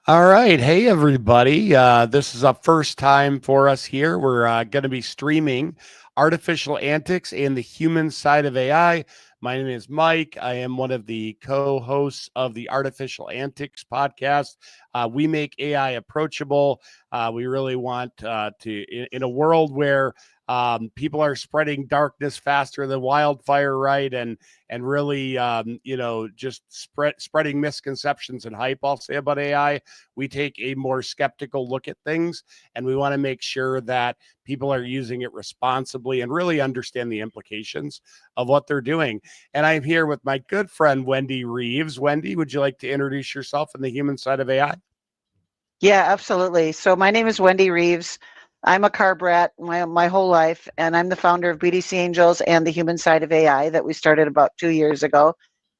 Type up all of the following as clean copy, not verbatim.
All right. Hey, everybody. This is a first time for us here. We're going to be streaming Artificial Antics and the Human Side of AI. My name is Mike. I am one of the co hosts of the Artificial Antics podcast. We make AI approachable. We really want in a world where people are spreading darkness faster than wildfire, right? And really, just spreading misconceptions and hype, I'll say, about AI. We take a more skeptical look at things, and we want to make sure that people are using it responsibly and really understand the implications of what they're doing. And I'm here with my good friend, Wendy Reeves. Wendy, would you like to introduce yourself and the human side of AI? Yeah, absolutely. So my name is Wendy Reeves. I'm a car brat my whole life, and I'm the founder of BDC Angels and the Human Side of AI that we started about 2 years ago.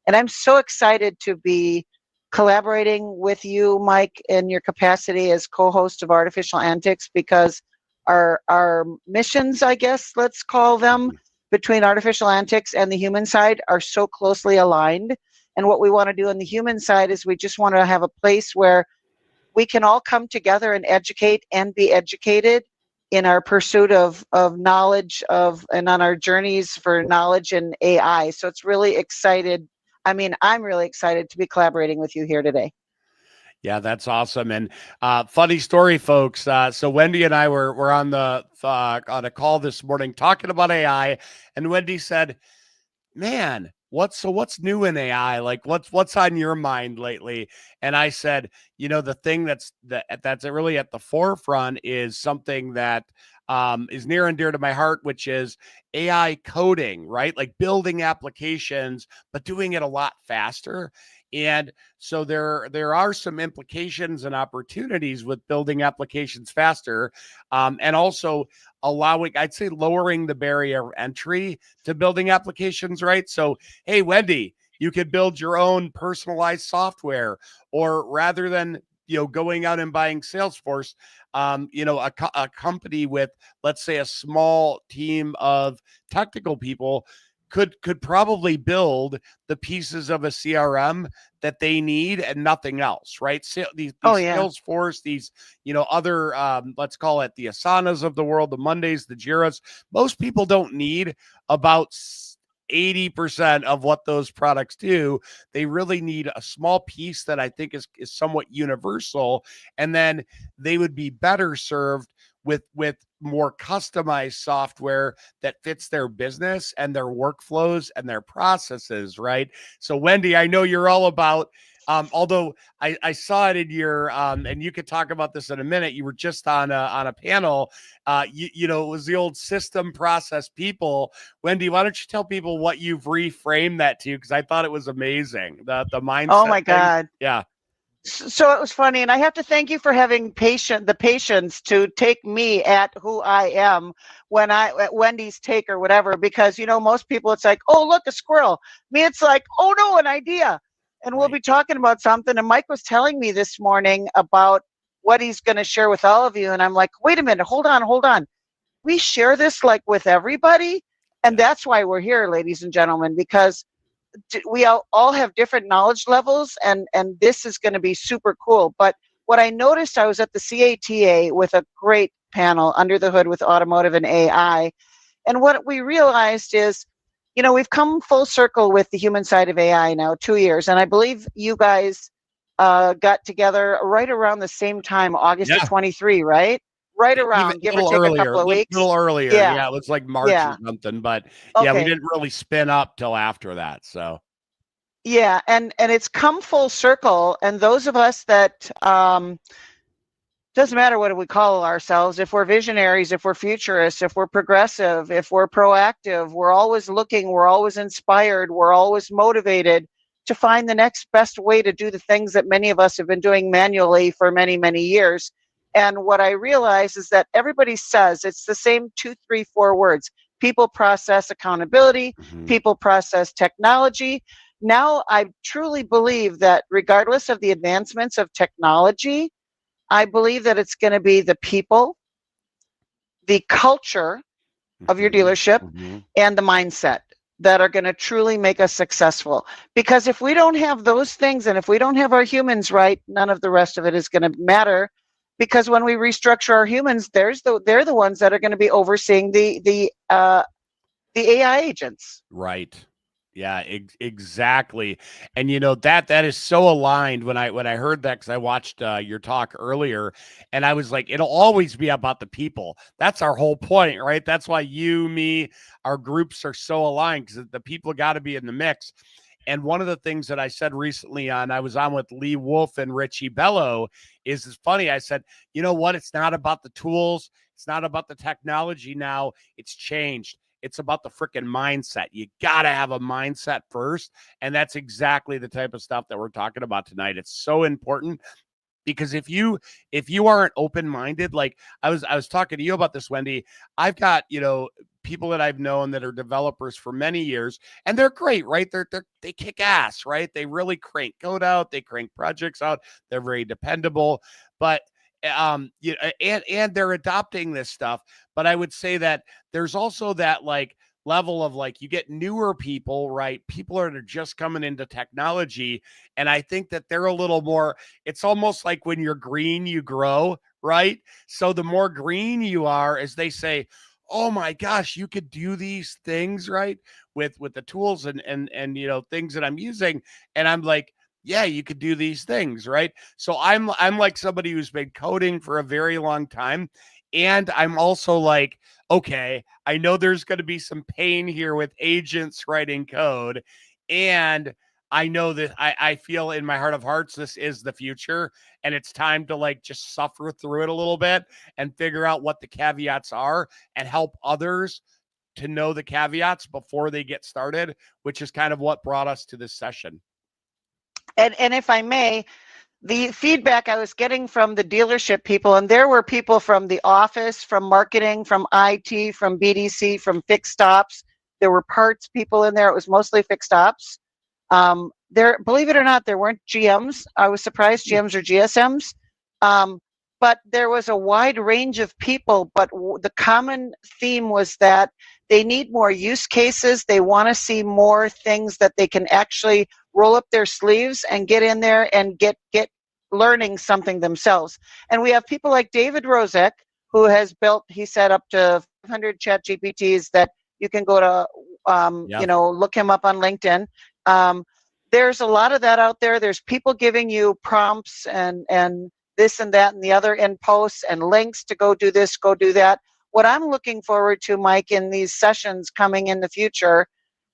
And I'm so excited to be collaborating with you, Mike, in your capacity as co-host of Artificial Antics, because our missions, I guess, let's call them, between Artificial Antics and the human side are so closely aligned. And what we want to do on the human side is we just want to have a place where we can all come together and educate and be educated in our pursuit of knowledge and on our journeys for knowledge and AI. So it's really excited. I mean, I'm really excited to be collaborating with you here today. Yeah, that's awesome. And funny story, folks. So Wendy and I were on on a call this morning talking about AI, and Wendy said, "Man, what's new in AI? Like what's on your mind lately?" And I said, the thing that's really at the forefront is something that is near and dear to my heart, which is AI coding, right? Like building applications, but doing it a lot faster. And so there are some implications and opportunities with building applications faster, and also allowing, I'd say, lowering the barrier of entry to building applications, right? So, hey, Wendy, you could build your own personalized software, or rather than going out and buying Salesforce, a company with, let's say, a small team of technical people could probably build the pieces of a CRM that they need and nothing else, right? So these Yeah. Salesforce, these other let's call it the Asanas of the world, the Mondays, the Jiras. Most people don't need about 80% of what those products do. They really need a small piece that I think is somewhat universal, and then they would be better served with more customized software that fits their business and their workflows and their processes, right? So Wendy, I know you're all about although I saw it in your and you could talk about this in a minute. You were just on a panel. It was the old system process people. Wendy, why don't you tell people what you've reframed that to? Because I thought it was amazing. The mindset. Oh my thing. God. Yeah. So it was funny, and I have to thank you for having the patience to take me at who I am when at Wendy's take or whatever, because most people it's like, oh look, a squirrel. Me, it's like, oh no, an idea. And we'll be talking about something. And Mike was telling me this morning about what he's going to share with all of you, and I'm like, wait a minute, hold on. We share this like with everybody, and that's why we're here, ladies and gentlemen, because we all have different knowledge levels, and this is going to be super cool. But what I noticed, I was at the CATA with a great panel, Under the Hood with Automotive and AI, and what we realized is, we've come full circle with the human side of AI now 2 years, and I believe you guys got together right around the same time, August of 23, right? Right around, give or take a couple of weeks. A little earlier. Yeah, it was like March or something. But we didn't really spin up till after that. So yeah, and it's come full circle. And those of us that doesn't matter what we call ourselves, if we're visionaries, if we're futurists, if we're progressive, if we're proactive, we're always looking, we're always inspired, we're always motivated to find the next best way to do the things that many of us have been doing manually for many, many years. And what I realize is that everybody says it's the same 2, 3, 4 words: people, process, accountability, people, process, technology. Now, I truly believe that regardless of the advancements of technology, I believe that it's going to be the people, the culture of your dealership, and the mindset. that are going to truly make us successful. Because if we don't have those things, and if we don't have our humans right, none of the rest of it is going to matter. Because when we restructure our humans, they're the ones that are going to be overseeing the AI agents. Right. Yeah, exactly. And that is so aligned when I heard that, because I watched your talk earlier, and I was like, it'll always be about the people. That's our whole point, right? That's why you, me, our groups are so aligned, because the people got to be in the mix. And one of the things that I said recently I was on with Lee Wolf and Richie Bello, is it's funny. I said, you know what? It's not about the tools. It's not about the technology now. It's changed. It's about the freaking mindset. You got to have a mindset first. And that's exactly the type of stuff that we're talking about tonight. It's so important, because if you aren't open-minded, like I was talking to you about this, Wendy. I've got, people that I've known that are developers for many years, and they're great, right? They kick ass, right? They really crank code out, they crank projects out, they're very dependable, but and they're adopting this stuff. But I would say that there's also that like level of like, you get newer people, right? People that are just coming into technology. And I think that they're a little more, it's almost like when you're green, you grow, right? So the more green you are, as they say, oh my gosh, you could do these things, right? With the tools and things that I'm using. And I'm like, yeah, you could do these things, right? So I'm like somebody who's been coding for a very long time. And I'm also like, okay, I know there's going to be some pain here with agents writing code. And I know that I feel in my heart of hearts, this is the future. And it's time to like just suffer through it a little bit and figure out what the caveats are and help others to know the caveats before they get started, which is kind of what brought us to this session. And if I may, the feedback I was getting from the dealership people, and there were people from the office, from marketing, from IT, from BDC, from fixed ops. There were parts people in there. It was mostly fixed ops. There, believe it or not, there weren't GMs. I was surprised, GMs or GSMs. But there was a wide range of people. But the common theme was that they need more use cases. They want to see more things that they can actually roll up their sleeves and get in there and get learning something themselves. And we have people like David Rozek, who has built, he set up to 500 chat GPTs that you can go to, look him up on LinkedIn. There's a lot of that out there. There's people giving you prompts and this and that and the other in posts and links to go do this, go do that. What I'm looking forward to, Mike, in these sessions coming in the future,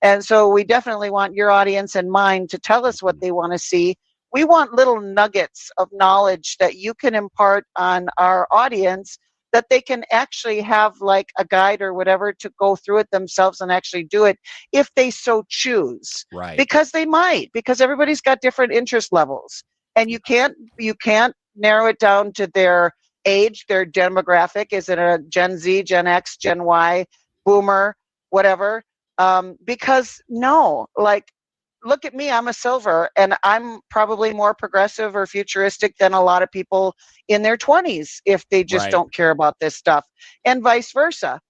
and so we definitely want your audience and mine to tell us what they want to see. We want little nuggets of knowledge that you can impart on our audience, that they can actually have like a guide or whatever to go through it themselves and actually do it if they so choose. Right. Because they might, because everybody's got different interest levels. And you can't narrow it down to their age, their demographic. Is it a Gen Z, Gen X, Gen Y, boomer, whatever? Because no, like, look at me, I'm a silver, and I'm probably more progressive or futuristic than a lot of people in their 20s if they just don't care about this stuff, and vice versa.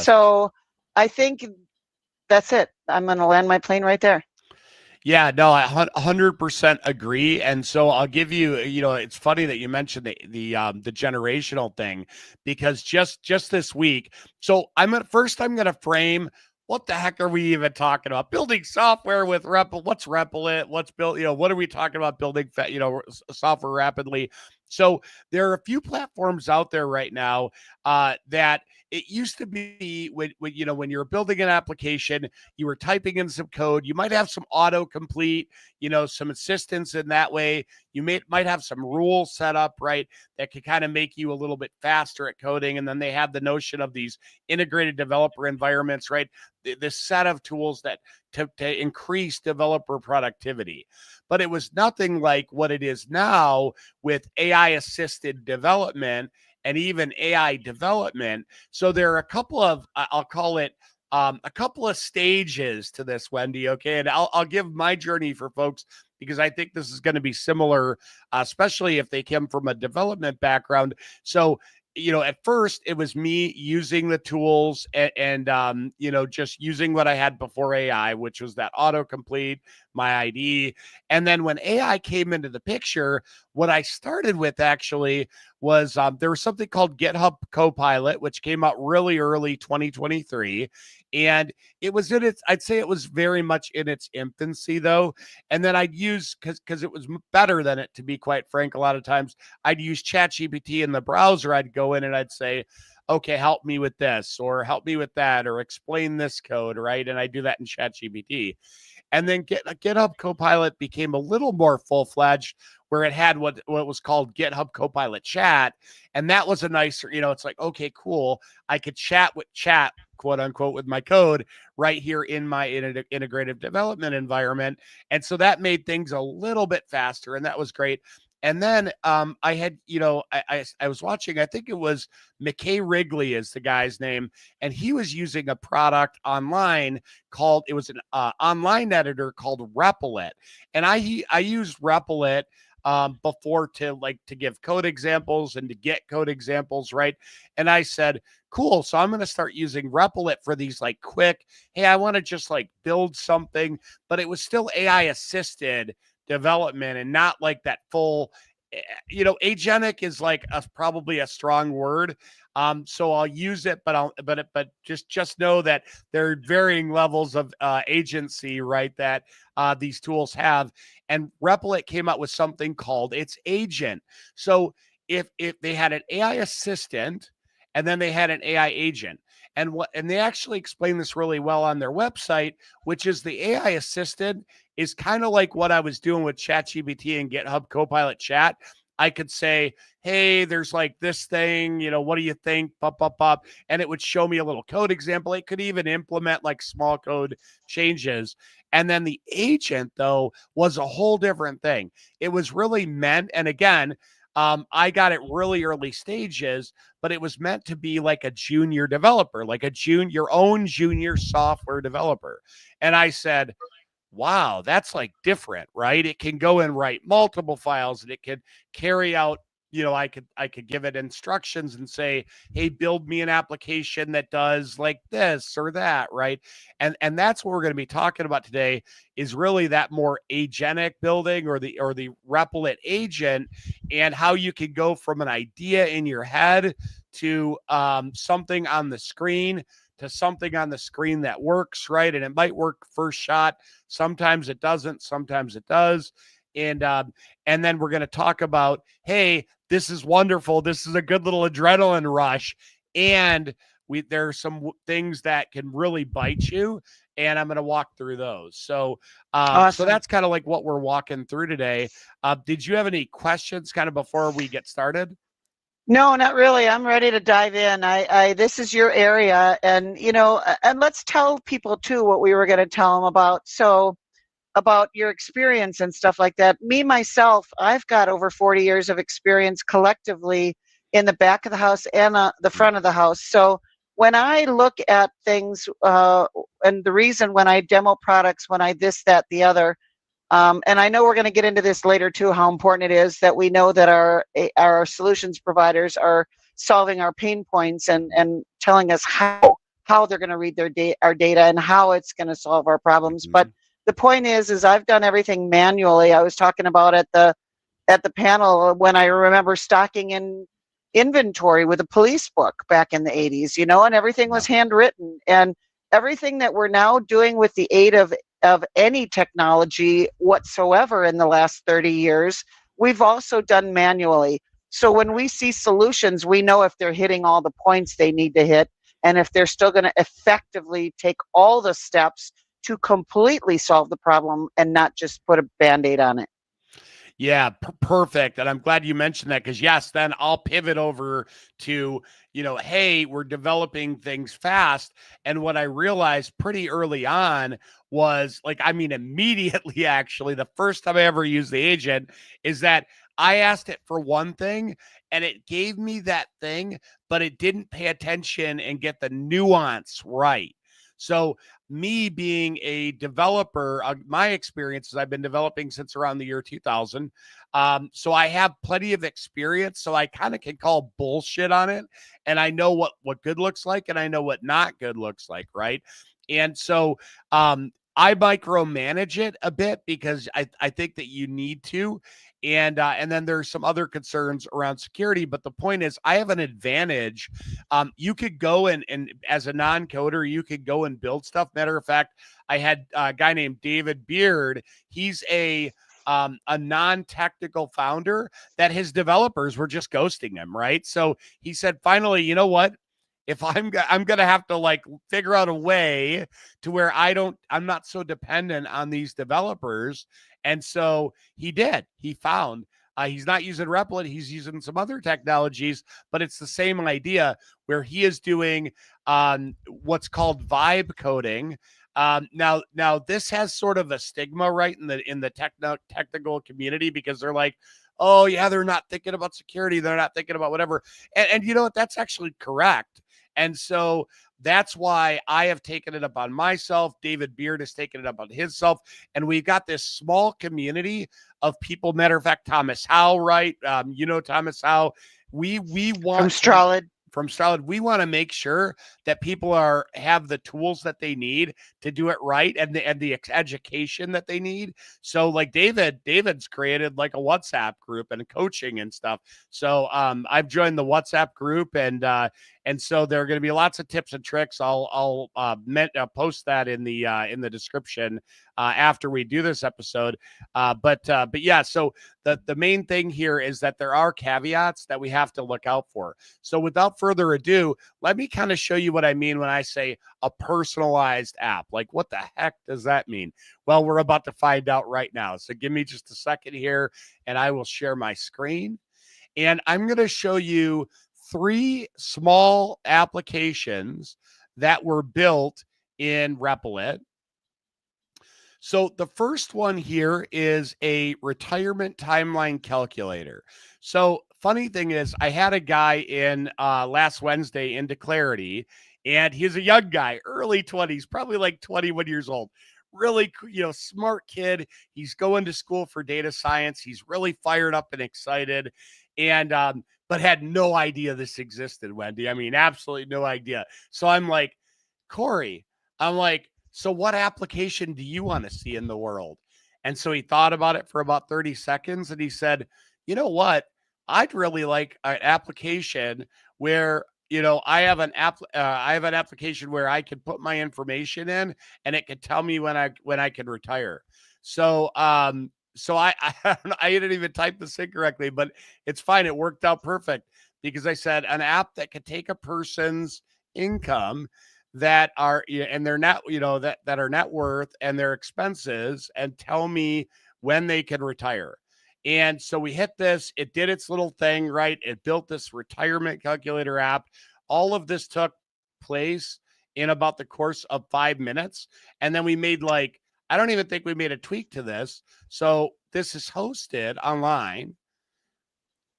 So I think that's it. I'm going to land my plane right there. Yeah, no, I 100% agree. And so I'll give you, it's funny that you mentioned the generational thing, because just this week. So I'm going to frame, what the heck are we even talking about? Building software with Replit. What's Replit? What's built? What are we talking about building, software rapidly? So there are a few platforms out there right now that it used to be when you're building an application, you were typing in some code. You might have some autocomplete, some assistance in that way. You might have some rules set up, right, that could kind of make you a little bit faster at coding. And then they have the notion of these integrated developer environments, right? This set of tools that to increase developer productivity. But it was nothing like what it is now with AI assisted development and even AI development. So there are a couple of, I'll call it, a couple of stages to this, Wendy. Okay. And I'll give my journey for folks, because I think this is going to be similar, especially if they come from a development background. So at first it was me using the tools and just using what I had before AI, which was that autocomplete, my ID. And then when AI came into the picture, what I started with actually was there was something called GitHub Copilot, which came out really early 2023. And it was I'd say it was very much in its infancy though. And then I'd use, because it was better than it, to be quite frank, a lot of times I'd use ChatGPT in the browser. I'd go in and I'd say, okay, help me with this or help me with that or explain this code, right? And I do that in ChatGPT. And then GitHub Copilot became a little more full-fledged, where it had what was called GitHub Copilot Chat. And that was a nicer, it's like, okay, cool. I could chat, quote unquote, with my code right here in my integrative development environment. And so that made things a little bit faster. And that was great. And then I had, I was watching, I think it was McKay Wrigley is the guy's name, and he was using a product online it was an online editor called Replit. And I used Replit before to give code examples and to get code examples, right? And I said, cool. So I'm going to start using Replit for these quick, hey, I want to just build something, but it was still AI assisted development and not like that full, agentic is probably a strong word. So I'll use it, but just know that there are varying levels of agency, right? That these tools have. And Replit came out with something called its agent. So if they had an AI assistant and then they had an AI agent, and they actually explain this really well on their website, which is the AI assistant is kind of like what I was doing with ChatGPT and GitHub Copilot Chat. I could say, hey, there's this thing, what do you think? Pop. And it would show me a little code example. It could even implement small code changes. And then the agent, though, was a whole different thing. It was really meant, and again, I got it really early stages, but it was meant to be like a junior developer, your own junior software developer. And I said, wow, that's different, right? It can go and write multiple files, and it can carry out, I could give it instructions and say, hey, build me an application that does this or that, right? And that's what we're going to be talking about today, is really that more agentic building, or the Replit agent, and how you can go from an idea in your head to something on the screen, to something on the screen that works, right? And it might work first shot. Sometimes it doesn't. Sometimes it does. And then we're going to talk about, hey, this is wonderful. This is a good little adrenaline rush. And there are some things that can really bite you. And I'm going to walk through those. So, Awesome. So that's kind of what we're walking through today. Did you have any questions kind of before we get started? No, not really. I'm ready to dive in. This is your area, and and let's tell people too what we were going to tell them about. So, about your experience and stuff like that. Me myself, I've got over 40 years of experience collectively in the back of the house and the front of the house. So when I look at things, and the reason when I demo products, when I this, that, the other. And I know we're going to get into this later too, how important it is that we know that our solutions providers are solving our pain points and telling us how they're going to read our data and how it's going to solve our problems. Mm-hmm. But the point is I've done everything manually. I was talking about at the panel when I remember stocking in inventory with a police book back in the 80s, and everything was handwritten, and everything that we're now doing with the aid of any technology whatsoever in the last 30 years, we've also done manually. So when we see solutions, we know if they're hitting all the points they need to hit, and if they're still going to effectively take all the steps to completely solve the problem and not just put a Band-Aid on it. Yeah, perfect. And I'm glad you mentioned that, because yes, then I'll pivot over to, hey, we're developing things fast. And what I realized pretty early on was immediately, actually, the first time I ever used the agent is that I asked it for one thing and it gave me that thing, but it didn't pay attention and get the nuance right. So me being a developer, my experience is I've been developing since around the year 2000. So I have plenty of experience. So I kind of can call bullshit on it. And I know what good looks like and I know what not good looks like, right? And so I micromanage it a bit because I think that you need to. And then there's some other concerns around security. But the point is, I have an advantage. You could go and as a non-coder, you could go and build stuff. Matter of fact, I had a guy named David Beard. He's a non-technical founder that his developers were just ghosting him, right? So he said, finally, you know what? If I'm gonna have to like figure out a way to where I'm not so dependent on these developers. And so he did. He found he's not using Replit, he's using some other technologies, but it's the same idea where he is doing what's called vibe coding. Now this has sort of a stigma, right, in the technical community because they're like, oh yeah, they're not thinking about security, they're not thinking about whatever, and you know what? That's actually correct. And so that's why I have taken it up on myself. David Beard has taken it up on himself. And we've got this small community of people. Matter of fact, Thomas Howe, right? You know, Thomas Howe. We want From Stralid. From Stralid, we want to make sure that people have the tools that they need to do it right and the education that they need. So like David's created like a WhatsApp group and coaching and stuff. So I've joined the WhatsApp group and so there are going to be lots of tips and tricks. I'll post that in the description after we do this episode. But yeah, so the main thing here is that there are caveats that we have to look out for. So without further ado, let me kind of show you what I mean when I say a personalized app. Like, what the heck does that mean? Well, we're about to find out right now. So give me just a second here and I will share my screen. And I'm going to show you 3 small applications that were built in Replit. So the first one here is a retirement timeline calculator. So funny thing is, I had a guy in last Wednesday into Clarity, and he's a young guy, early 20s, probably like 21 years old. Really, smart kid. He's going to school for data science. He's really fired up and excited, and but had no idea this existed, Wendy. I mean, absolutely no idea. So I'm like, Corey, I'm like, so what application do you want to see in the world? And so he thought about it for about 30 seconds and he said, you know what? I'd really like an application where, I have an application where I can put my information in and it can tell me when I can retire. So, so I didn't even type this in correctly, but it's fine. It worked out perfect because I said an app that could take a person's income that are and their net, that are net worth and their expenses and tell me when they can retire. And so we hit this, it did its little thing, right? It built this retirement calculator app. All of this took place in about the course of 5 minutes. And then we made I don't even think we made a tweak to this. So this is hosted online.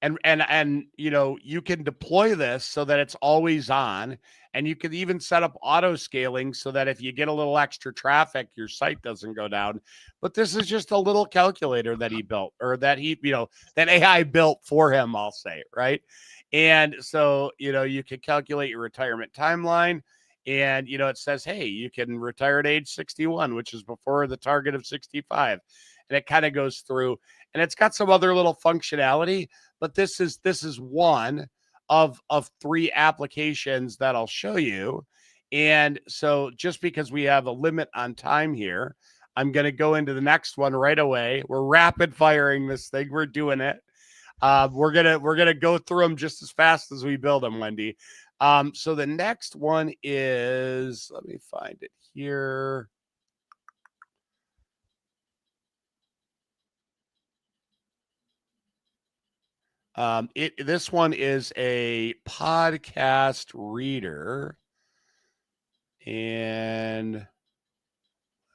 And you can deploy this so that it's always on, and you can even set up auto scaling so that if you get a little extra traffic, your site doesn't go down. But this is just a little calculator that he built, or that that AI built for him, I'll say, right? And so you can calculate your retirement timeline, and it says, hey, you can retire at age 61, which is before the target of 65, and it kind of goes through, and it's got some other little functionality. But this is one of 3 applications that I'll show you. And so just because we have a limit on time here, I'm going to go into the next one right away. We're rapid firing this thing. We're doing it. We're gonna go through them just as fast as we build them, Wendy. So the next one is, let me find it here. This one is a podcast reader, and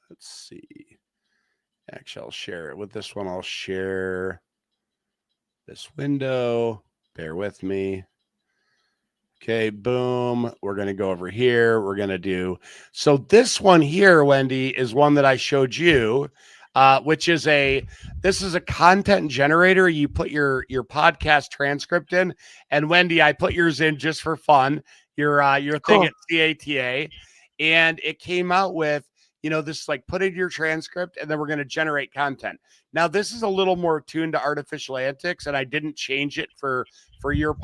let's see. Actually, I'll share it with this one. I'll share this window. Bear with me. Okay, boom. We're going to go over here. We're going to do, so this one here, Wendy, is one that I showed you, which is this is a content generator. You put your podcast transcript in, and Wendy, I put yours in just for fun, your thing Cool. at CATA, and it came out with, this like put in your transcript, and then we're going to generate content. Now, this is a little more tuned to artificial antics, and I didn't change it for your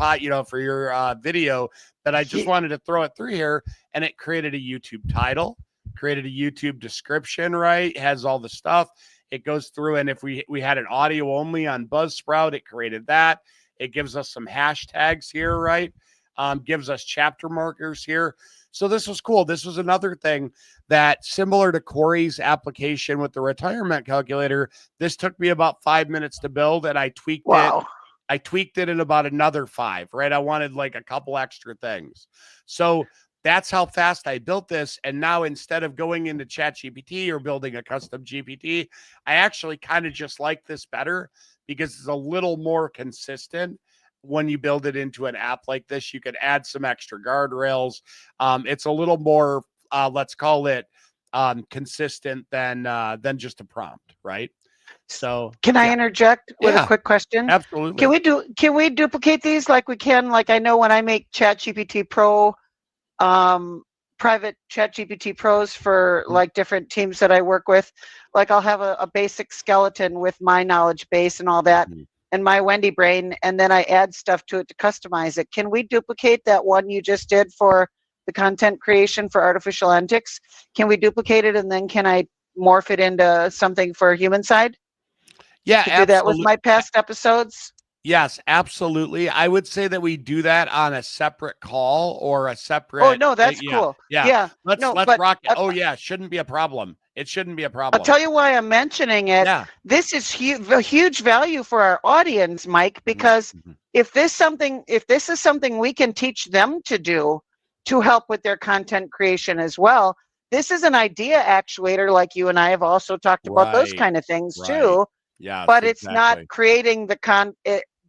for your video, but I just wanted to throw it through here, and it created a YouTube title, created a YouTube description, right? It has all the stuff. It goes through, and if we had an audio only on Buzzsprout, it created that. It gives us some hashtags here, right? Gives us chapter markers here. So this was cool. This was another thing that, similar to Corey's application with the retirement calculator, this took me about 5 minutes to build, and I tweaked it. I tweaked it in about another 5, right? I wanted like a couple extra things. So that's how fast I built this. And now, instead of going into ChatGPT or building a custom GPT, I actually kind of just like this better because it's a little more consistent. When you build it into an app like this, you can add some extra guardrails. It's a little more, let's call it consistent than just a prompt, right? So can I interject with a quick question? Absolutely. Can we duplicate these like we can? Like, I know when I make ChatGPT Pro, private ChatGPT Pros for like different teams that I work with, like I'll have a basic skeleton with my knowledge base and all that, and my Wendy brain, and then I add stuff to it to customize it. Can we duplicate that one you just did for the content creation for artificial antics? Can we duplicate it, and then can I morph it into something for human side? Yeah, to do that with my past episodes? Yes, absolutely. I would say that we do that on a separate call or a separate. Oh no, that's cool. Yeah. Let's rock it. Oh yeah, shouldn't be a problem. It shouldn't be a problem. I'll tell you why I'm mentioning it. Yeah. This is huge value for our audience, Mike, because if this is something we can teach them to do to help with their content creation as well, this is an idea actuator, like you and I have also talked about those kind of things too. Yeah, but it's not creating the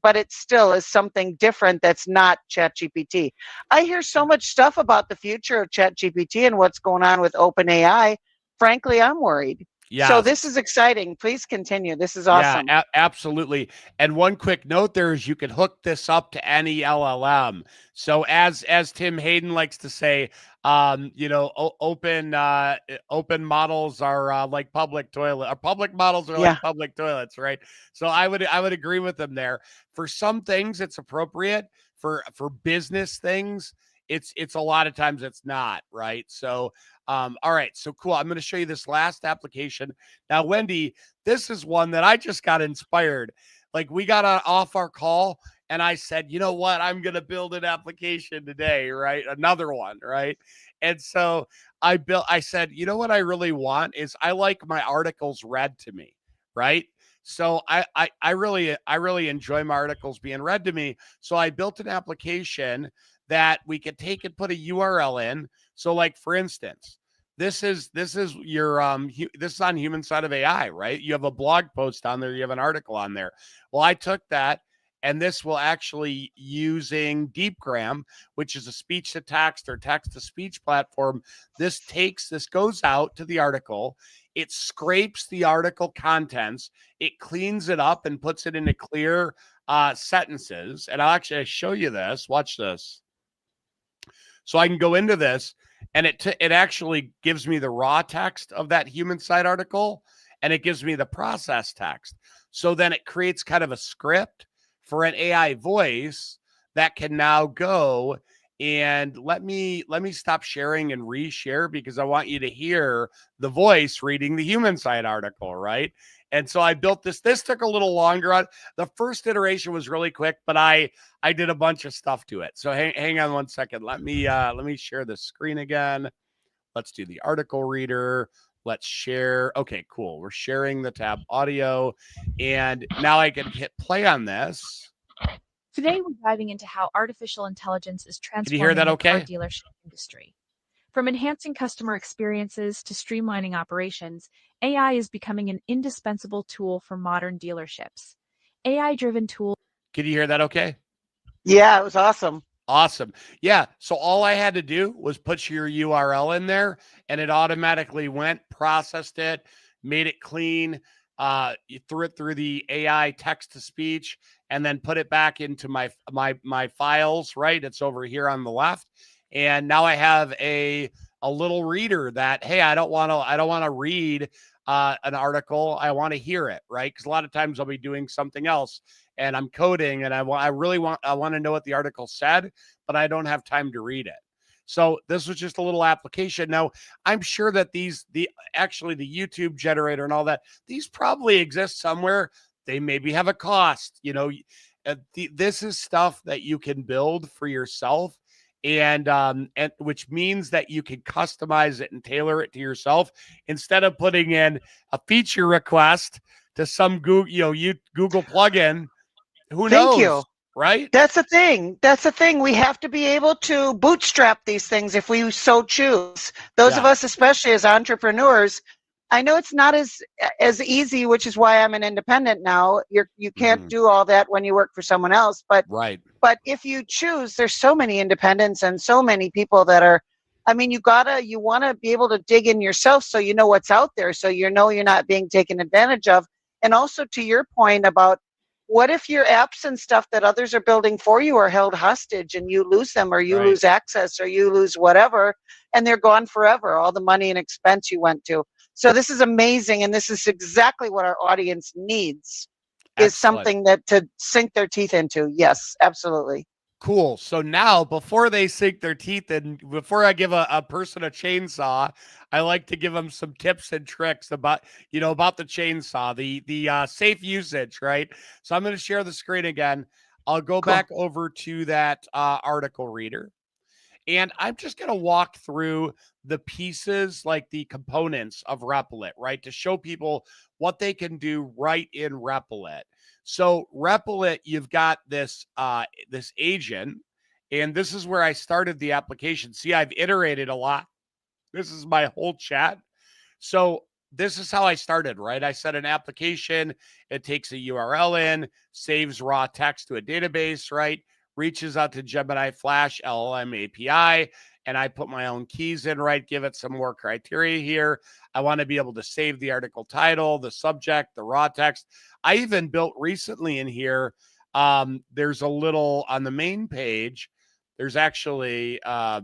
but it still is something different that's not ChatGPT. I hear so much stuff about the future of ChatGPT and what's going on with OpenAI. Frankly, I'm worried. Yeah. So this is exciting. Please continue. This is awesome. Yeah, absolutely. And one quick note there is you can hook this up to any LLM. So as Tim Hayden likes to say, open models are like public toilet, or public models are like public toilets, right? So I would agree with them there. For some things, it's appropriate. For business things, it's a lot of times it's not, right? So all right, so cool. I'm going to show you this last application. Now, Wendy, this is one that I just got inspired. Like, we got off our call and I said, you know what? I'm going to build an application today, right? Another one, right? And so I said, you know what I really want is I like my articles read to me, right? So I really enjoy my articles being read to me. So I built an application that we could take and put a URL in. So, like, for instance, this is your this is on Human Side of AI, right? You have a blog post on there, you have an article on there. Well, I took that, and this will actually, using DeepGram, which is a speech to text or text to speech platform, this goes out to the article. It scrapes the article contents, it cleans it up and puts it into clear sentences. And I'll actually show you this. Watch this. So I can go into this, and it actually gives me the raw text of that human side article, and it gives me the process text. So then it creates kind of a script for an AI voice that can now go and let me stop sharing and reshare, because I want you to hear the voice reading the human side article, right? And so I built this. This took a little longer. The first iteration was really quick, but I did a bunch of stuff to it. So hang on one second. Let me share the screen again. Let's do the article reader. Let's share. Okay, cool. We're sharing the tab audio, and now I can hit play on this. Today, we're diving into how artificial intelligence is transforming the car dealership industry. From enhancing customer experiences to streamlining operations, AI is becoming an indispensable tool for modern dealerships. AI-driven tools. Can you hear that okay? Yeah, it was awesome. Awesome. Yeah. So all I had to do was put your URL in there and it automatically went, processed it, made it clean, you threw it through the AI text to speech, and then put it back into my files, right? It's over here on the left. And now I have a little reader that, hey, I don't want to read an article. I want to hear it, right? Because a lot of times I'll be doing something else and I'm coding and I want to know what the article said, but I don't have time to read it. So this was just a little application. Now, I'm sure that the YouTube generator and all that, these probably exist somewhere. They maybe have a cost, this is stuff that you can build for yourself. And which means that you can customize it and tailor it to yourself instead of putting in a feature request to some Google plugin. Who Thank knows? you. Right? That's the thing. That's the thing. We have to be able to bootstrap these things if we so choose. Those of us, especially as entrepreneurs, I know it's not as easy, which is why I'm an independent now. You can't do all that when you work for someone else. But right. But if you choose, there's so many independents and so many people that are. I mean, you want to be able to dig in yourself so you know what's out there, so you know you're not being taken advantage of. And also to your point about, what if your apps and stuff that others are building for you are held hostage and you lose them, or you lose access, or you lose whatever, and they're gone forever, all the money and expense you went to. So this is amazing, and this is exactly what our audience needs. Excellent. Is something that to sink their teeth into. Yes, absolutely. Cool. So now, before they sink their teeth in, before I give a person a chainsaw, I like to give them some tips and tricks about the chainsaw, the safe usage, right? So I'm going to share the screen again. I'll go back over to that article reader. And I'm just going to walk through the pieces, like the components of Replit, right? To show people what they can do right in Replit. So Replit, you've got this agent, and this is where I started the application. See, I've iterated a lot. This is my whole chat. So this is how I started, right? I set an application. It takes a URL in, saves raw text to a database, right? Reaches out to Gemini Flash LLM API, and I put my own keys in, right? Give it some more criteria here. I want to be able to save the article title, the subject, the raw text. I even built recently in here, there's a little on the main page, there's actually a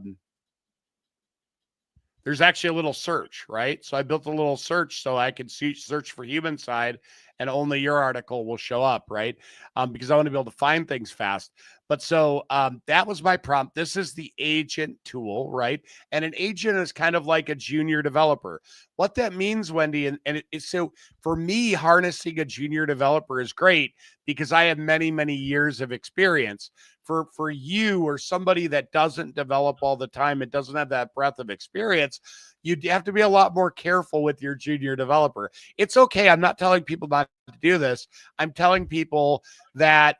little search, right? So I built a little search so I could search for human side and only your article will show up, right? Because I want to be able to find things fast. But so that was my prompt. This is the agent tool, right? And an agent is kind of like a junior developer. What that means, Wendy, so for me, harnessing a junior developer is great because I have many, many years of experience. For you or somebody that doesn't develop all the time, it doesn't have that breadth of experience, you have to be a lot more careful with your junior developer. It's okay. I'm not telling people not to do this. I'm telling people that,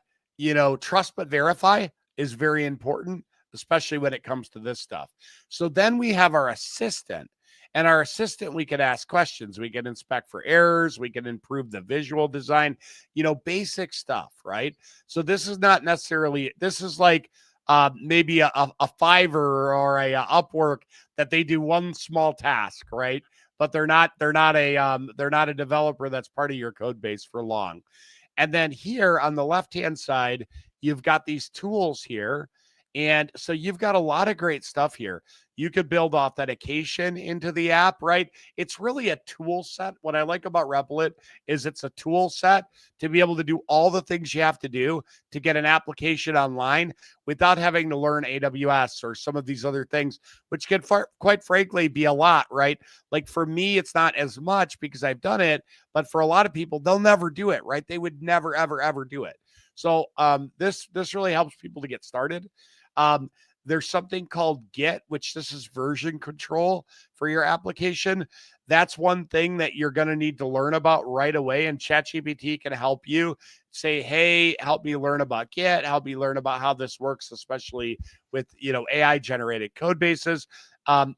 trust but verify is very important, especially when it comes to this stuff. So then we have our assistant. And our assistant, we can ask questions. We can inspect for errors. We can improve the visual design, basic stuff, right? So this is not necessarily, this is like maybe a Fiverr or a Upwork that they do one small task, right? But they're not a developer that's part of your code base for long. And then here on the left-hand side, you've got these tools here. And so you've got a lot of great stuff here. You could build authentication into the app, right? It's really a tool set. What I like about Replit is it's a tool set to be able to do all the things you have to do to get an application online without having to learn AWS or some of these other things, which can quite frankly be a lot, right? Like for me, it's not as much because I've done it, but for a lot of people, they'll never do it, right? They would never, ever, ever do it. So this really helps people to get started. There's something called Git, which this is version control for your application. That's one thing that you're going to need to learn about right away. And ChatGPT can help you say, hey, help me learn about Git, help me learn about how this works, especially with, AI generated code bases.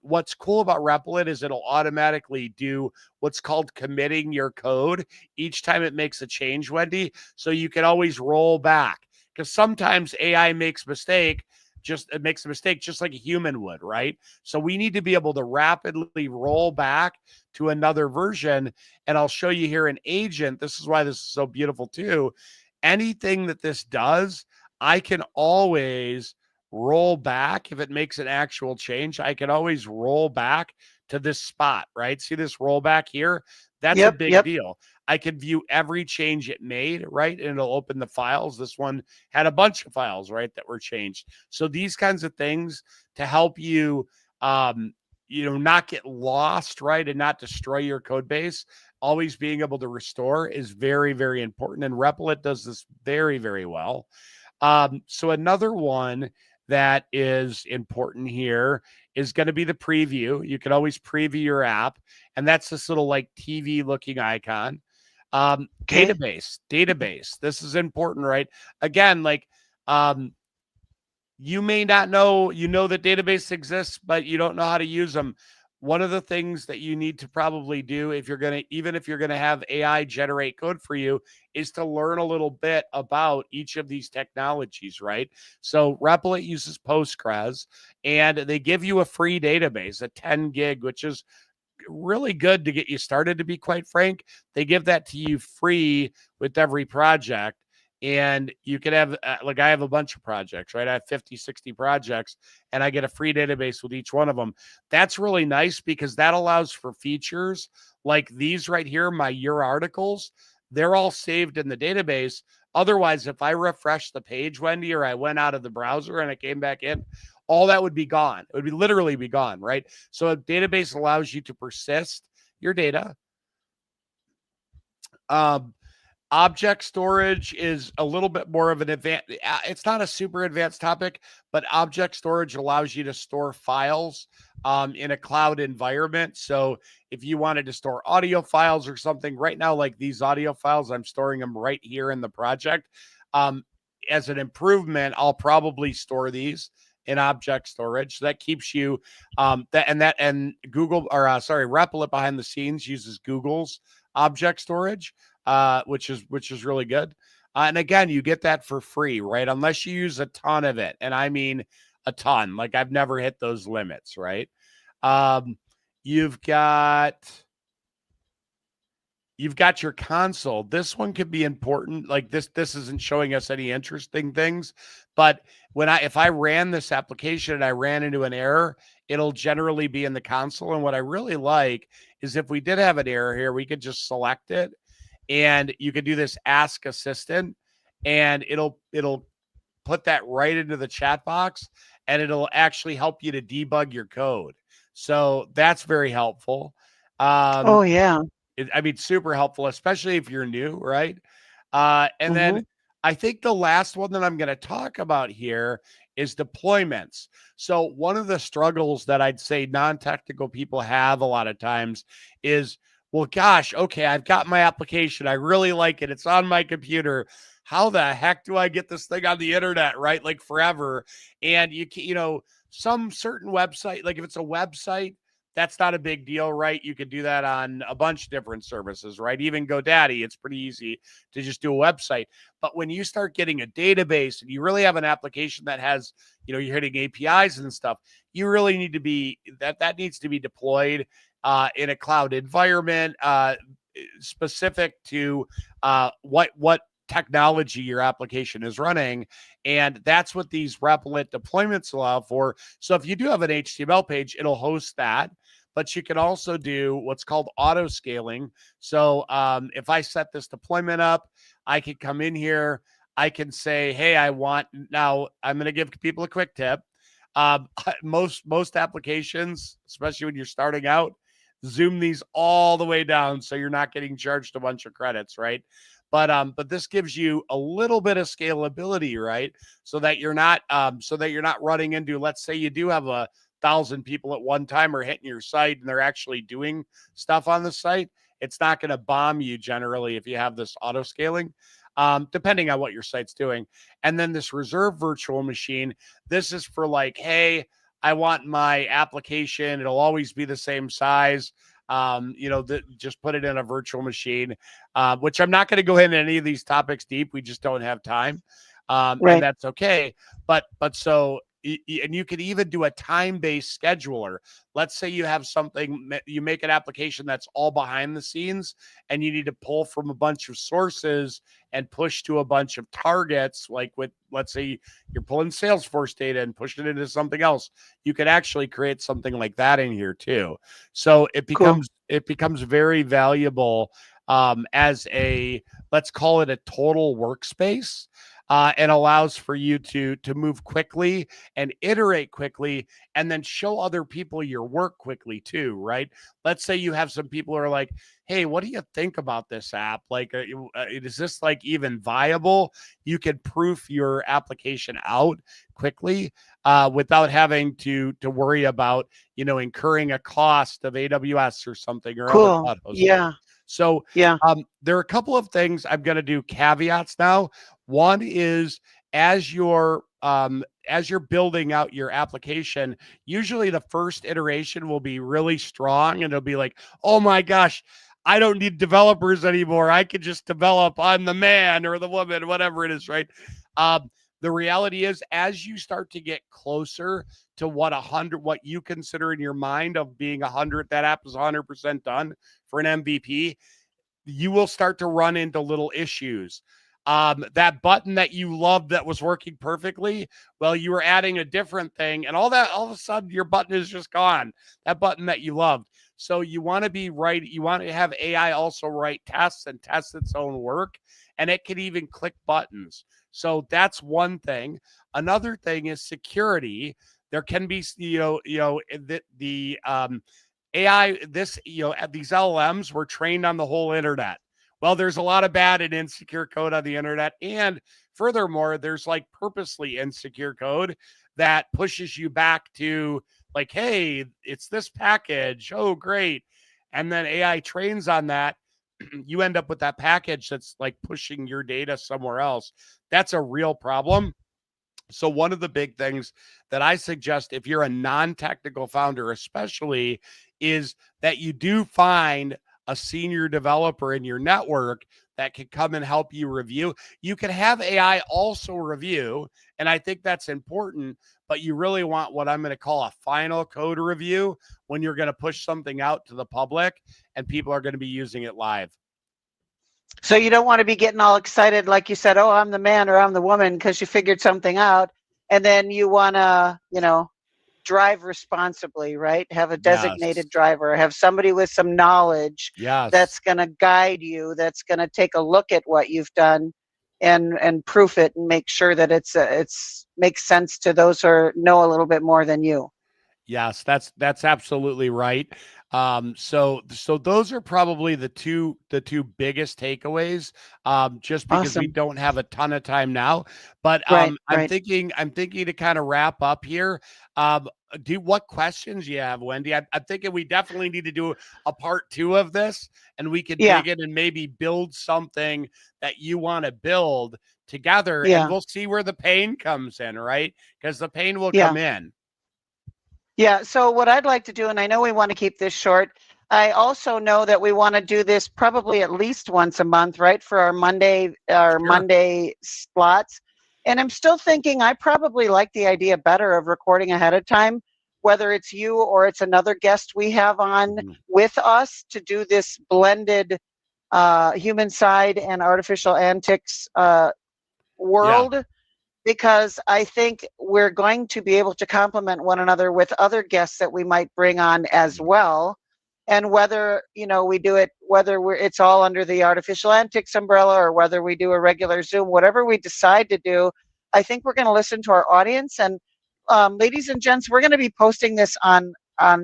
What's cool about Replit is it'll automatically do what's called committing your code each time it makes a change, Wendy. So you can always roll back because sometimes AI makes mistake. it makes a mistake just like a human would, right? So we need to be able to rapidly roll back to another version. And I'll show you here an agent. This is why this is so beautiful too. Anything that this does, I can always roll back. If it makes an actual change, I can always roll back to this spot, right? See this rollback here? That's a big deal. I can view every change it made, right? And it'll open the files. This one had a bunch of files, right, that were changed. So these kinds of things to help you, not get lost, right, and not destroy your code base. Always being able to restore is very, very important. And Replit does this very, very well. So another one that is important here is going to be the preview. You can always preview your app, and that's this little like TV looking icon. Database. This is important, right? Again, like, you may not know, that database exists, but you don't know how to use them. One of the things that you need to probably do even if you're going to have AI generate code for you, is to learn a little bit about each of these technologies, right? So Replit uses Postgres, and they give you a free database, a 10 gig, which is really good to get you started, to be quite frank. They give that to you free with every project. And you could have, I have a bunch of projects, right? I have 50, 60 projects, and I get a free database with each one of them. That's really nice because that allows for features like these right here, my Your Articles. They're all saved in the database. Otherwise, if I refresh the page, Wendy, or I went out of the browser and I came back in, all that would be gone. It would literally be gone, right? So a database allows you to persist your data. Object storage is a little bit more of an advanced, it's not a super advanced topic, but object storage allows you to store files in a cloud environment. So if you wanted to store audio files or something right now, like these audio files, I'm storing them right here in the project. As an improvement, I'll probably store these in object storage. So that keeps you and Google, or Replit behind the scenes uses Google's object storage, which is really good. And again, you get that for free, right? Unless you use a ton of it. And I mean a ton. Like I've never hit those limits, right? You've got your console. This one could be important. Like this isn't showing us any interesting things, but if I ran this application and I ran into an error, it'll generally be in the console. And what I really like is if we did have an error here, we could just select it, and you could do this Ask Assistant, and it'll put that right into the chat box, and it'll actually help you to debug your code. So that's very helpful. Oh yeah. Super helpful, especially if you're new, right? And then I think the last one that I'm going to talk about here is deployments. So one of the struggles that I'd say non-technical people have a lot of times is, well, gosh, okay, I've got my application. I really like it. It's on my computer. How the heck do I get this thing on the internet, right? Like forever. And some certain website, like if it's a website, that's not a big deal, right? You could do that on a bunch of different services, right? Even GoDaddy, it's pretty easy to just do a website. But when you start getting a database and you really have an application that has, you're hitting APIs and stuff, you really need to be, that needs to be deployed in a cloud environment, specific to what technology your application is running. And that's what these Replit deployments allow for. So if you do have an HTML page, it'll host that, but you can also do what's called auto scaling. So if I set this deployment up, I can come in here, I can say, hey, now I'm going to give people a quick tip. Most applications, especially when you're starting out, zoom these all the way down so you're not getting charged a bunch of credits, right? But this gives you a little bit of scalability, right? So that you're not running into, let's say you do have 1,000 people at one time are hitting your site and they're actually doing stuff on the site. It's not going to bomb you generally if you have this auto scaling, depending on what your site's doing. And then this reserve virtual machine, this is for like, hey, I want my application, it'll always be the same size. Just put it in a virtual machine, which I'm not going to go into any of these topics deep. We just don't have time. Right. And that's okay. But so and you could even do a time-based scheduler. Let's say you have something, you make an application that's all behind the scenes, and you need to pull from a bunch of sources and push to a bunch of targets. Like with, let's say you're pulling Salesforce data and pushing it into something else. You could actually create something like that in here too. So it Cool. becomes very valuable as a, let's call it a total workspace. And allows for you to move quickly and iterate quickly, and then show other people your work quickly too, right? Let's say you have some people who are like, "Hey, what do you think about this app? Like, is this like even viable?" You can proof your application out quickly without having to worry about incurring a cost of AWS or something or other Cool. cloud hosting. Yeah. So Yeah. there are a couple of things I'm going to do caveats now. One is as you're building out your application, usually the first iteration will be really strong, and it'll be like, oh my gosh, I don't need developers anymore. I can just develop. I'm the man or the woman, whatever it is, right? The reality is, as you start to get closer to what you consider in your mind of being 100, that app is 100% done for an MVP, you will start to run into little issues. That button that you loved that was working perfectly, well, you were adding a different thing, and all of a sudden your button is just gone. That button that you loved. So you want to be right. You want to have AI also write tests and test its own work, and it can even click buttons. So that's one thing. Another thing is security. There can be, the AI, these LLMs were trained on the whole internet. Well, there's a lot of bad and insecure code on the internet. And furthermore, there's like purposely insecure code that pushes you back to like, hey, it's this package. Oh, great. And then AI trains on that. You end up with that package that's like pushing your data somewhere else. That's a real problem. So one of the big things that I suggest if you're a non-technical founder, especially, is that you do find a senior developer in your network that can come and help you review. You can have AI also review, and I think that's important, but you really want what I'm going to call a final code review when you're going to push something out to the public and people are going to be using it live. So you don't want to be getting all excited, like you said, oh, I'm the man or I'm the woman, because you figured something out. And then you want to, drive responsibly, right? Have a designated driver, have somebody with some knowledge that's going to guide you, that's going to take a look at what you've done and proof it and make sure that it's makes sense to those who know a little bit more than you. Yes, that's absolutely right. So those are probably the two biggest takeaways. Just because we Awesome. don't have a ton of time now, but Right. I'm thinking to kind of wrap up here. What questions you have, Wendy? I'm thinking we definitely need to do a part 2 of this, and we can Yeah. dig in and maybe build something that you want to build together, and Yeah. we'll see where the pain comes in, right? Because the pain will Yeah. come in. Yeah, so what I'd like to do, and I know we want to keep this short, I also know that we want to do this probably at least once a month, right, for our Monday Monday slots. And I'm still thinking I probably like the idea better of recording ahead of time, whether it's you or it's another guest we have on with us to do this blended human side and artificial antics world. Yeah. Because I think we're going to be able to complement one another with other guests that we might bring on as well. And whether, we do it, whether it's all under the artificial antics umbrella or whether we do a regular Zoom, whatever we decide to do, I think we're going to listen to our audience. And ladies and gents, we're going to be posting this on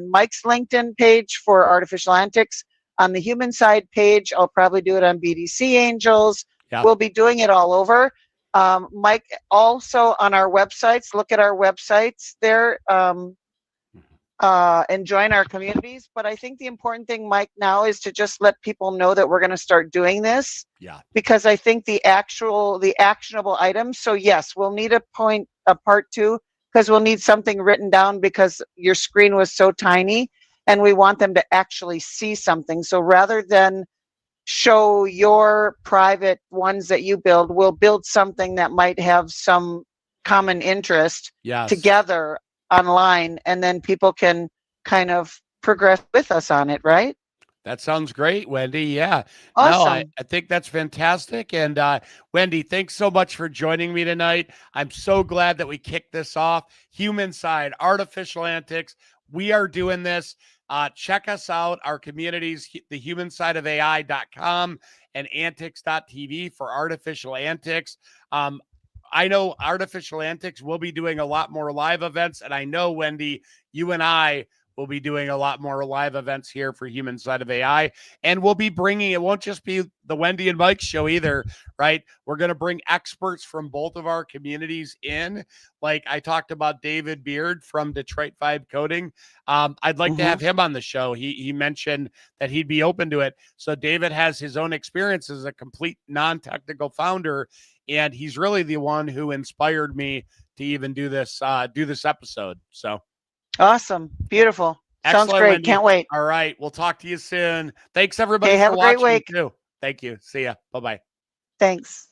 Mike's LinkedIn page for Artificial Antics. On the human side page, I'll probably do it on BDC Angels. Yeah. We'll be doing it all over. Mike, also on our websites, look at our websites there and join our communities. But I think the important thing, Mike, now is to just let people know that we're going to start doing this. Yeah. Because I think the actionable items. So yes, we'll need a part 2, because we'll need something written down because your screen was so tiny and we want them to actually see something. So rather than show your private ones that you build, we'll build something that might have some common interest Yes. together online, and then people can kind of progress with us on it, right? That sounds great, Wendy. Yeah. No, Awesome. I think that's fantastic. And Wendy, thanks so much for joining me tonight. I'm so glad that we kicked this off. Human side, artificial antics. We are doing this. Check us out, our communities, thehumansideofai.com and antics.tv for artificial antics. I know Artificial Antics will be doing a lot more live events. And I know, Wendy, you and I will be doing a lot more live events here for Human Side of AI. And we'll be bringing, it won't just be the Wendy and Mike show either, right? We're going to bring experts from both of our communities in. Like I talked about David Beard from Detroit Vibe Coding. I'd like to have him on the show. He mentioned that he'd be open to it. So David has his own experience as a complete non-technical founder. And he's really the one who inspired me to even do this episode. So awesome. Beautiful. excellent, Sounds great. Wendy. Can't wait. All right. We'll talk to you soon. Thanks everybody Okay, have for a great watching week. too. Thank you. See ya. Bye-bye. Thanks.